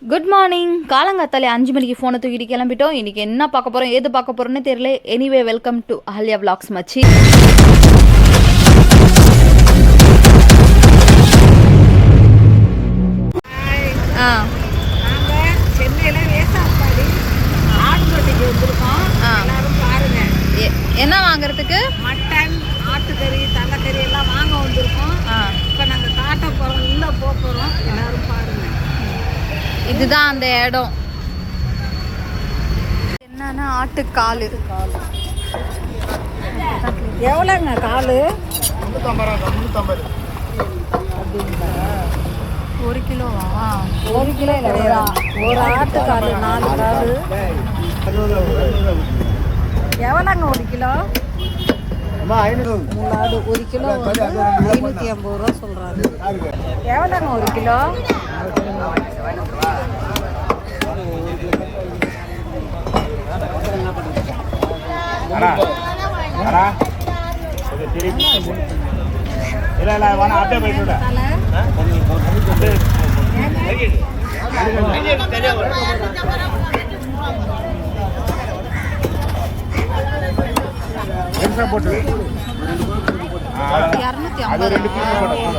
Good morning. காலங்காத்தாலே 5 மணிக்கு ஃபோனை தூக்கிட்டு கிளம்பிட்டோம். இன்றைக்கி என்ன பார்க்க போகிறோம் ஏது பார்க்க போகிறோன்னு தெரியல. Anyway welcome to Ahalya vlogs மச்சி. என்ன வாங்குறதுக்கு? மட்டன், ஆட்டுக்கறி, தலைக்கறி எல்லாம் வாங்க வந்திருக்கோம். இப்போ நாங்கள் காட்ட போகிறோம், உள்ளே போக போகிறோம். எல்லாரும் பாருங்க. இதுதான் அந்த இடம். என்னன்னா ஆட்டுக்கால். எவ்வளோங்க கால்? 1 கிலோவா? 1 கிலோ கிடையாது, ஒரு ஆட்டுக்கால் 4 கால். எவ்வளோங்க 1 கிலோ? 1 கிலோ 550 ரூபா சொல்கிறாங்க. எவ்வளோங்க 1 கிலோ?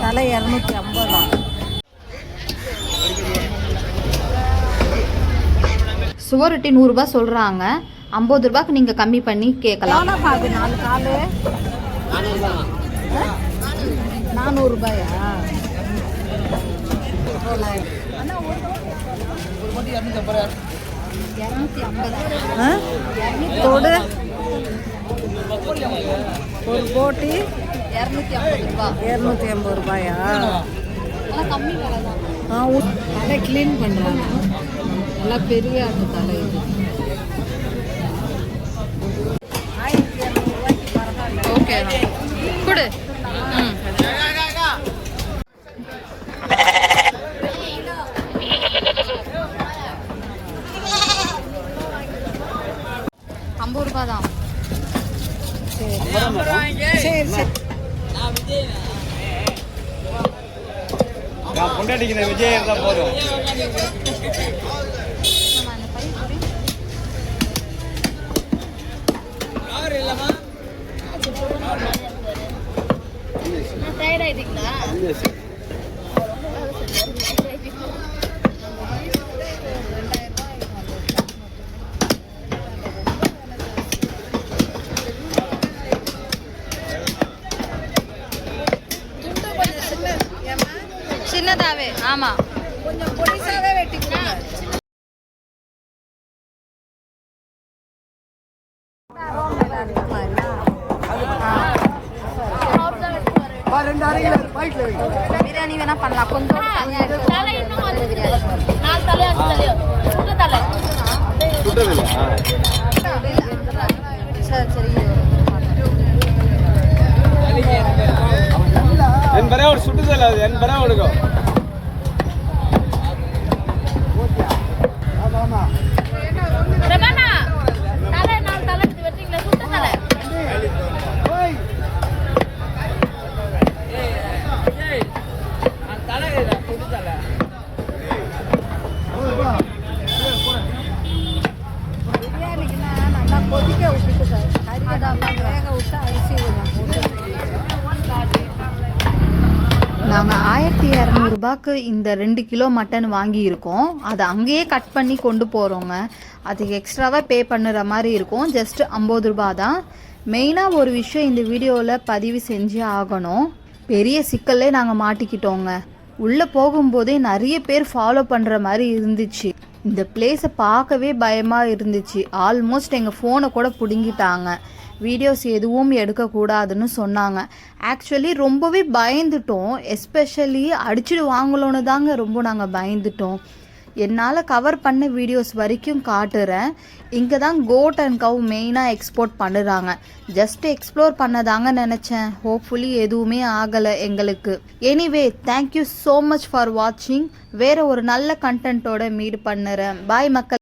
தலை 250. சுவரொட்டி 100 ரூபாய் சொல்கிறாங்க. 50 ரூபாய்க்கு நீங்கள் கம்மி பண்ணி கேட்கலாம். 4 கால் 400 ரூபாயா? தோடு ஒரு போட்டி 250 ரூபாயா? கம்மி விலை தான். தலை க்ளீன் பண்ணுறாங்க. நல்லா பெரிய ஆட்டு தலை இது. ஓகே கொடு. ஐம்பது ரூபா தான். சரி சரி. பொண்டாட்டிக்கு விஜய் இருந்தால் போதும். சின்னதாவே. ஆமா, கொஞ்சம் பொடிசாவே வெட்டி கொடுங்க. பிரியாணி வேணா பண்ணலாம். கொஞ்சம் சரி. என் பரவ சுட்டுதல் அது என் பரவ எடுக்கும். பிரியாணிக்குன்னா நல்லா கொதிக்க விட்டுட்டு வேக விட்டு அரிசி நாங்கள் 1200 ரூபாய்க்கு இந்த 2 கிலோ மட்டன் வாங்கியிருக்கோம். அதை அங்கேயே கட் பண்ணி கொண்டு போகிறோங்க. அதுக்கு எக்ஸ்ட்ராவாக பே பண்ணுற மாதிரி இருக்கும். ஜஸ்ட் 50 ரூபா தான். மெயினாக ஒரு விஷயம் இந்த வீடியோவில் பதிவு செஞ்சே ஆகணும். பெரிய சிக்கல்லே நாங்கள் மாட்டிக்கிட்டோங்க. உள்ளே போகும்போதே நிறைய பேர் ஃபாலோ பண்ணுற மாதிரி இருந்துச்சு. இந்த பிளேஸை பார்க்கவே பயமாக இருந்துச்சு. ஆல்மோஸ்ட் எங்கள் ஃபோனை கூட பிடுங்கிட்டாங்க. வீடியோஸ் எதுவும் எடுக்கக்கூடாதுன்னு சொன்னாங்க. ஆக்சுவலி ரொம்பவே பயந்துட்டோம். எஸ்பெஷலி அடிச்சுட்டு வாங்கலோன்னு தாங்க ரொம்ப நாங்கள் பயந்துட்டோம். என்னால் கவர் பண்ண வீடியோஸ் வரைக்கும் காட்டுறேன். இங்கே தான் கோட் அண்ட் கவ் மெயினாக எக்ஸ்போர்ட் பண்ணுறாங்க. ஜஸ்ட் எக்ஸ்ப்ளோர் பண்ணதாங்க நினச்சேன். ஹோப்ஃபுல்லி எதுவுமே ஆகலை எங்களுக்கு. Anyway thank you so much for வாட்சிங். வேறு ஒரு நல்ல கண்டென்ட்டோட மீட் பண்ணுறேன். பாய் மக்கள்.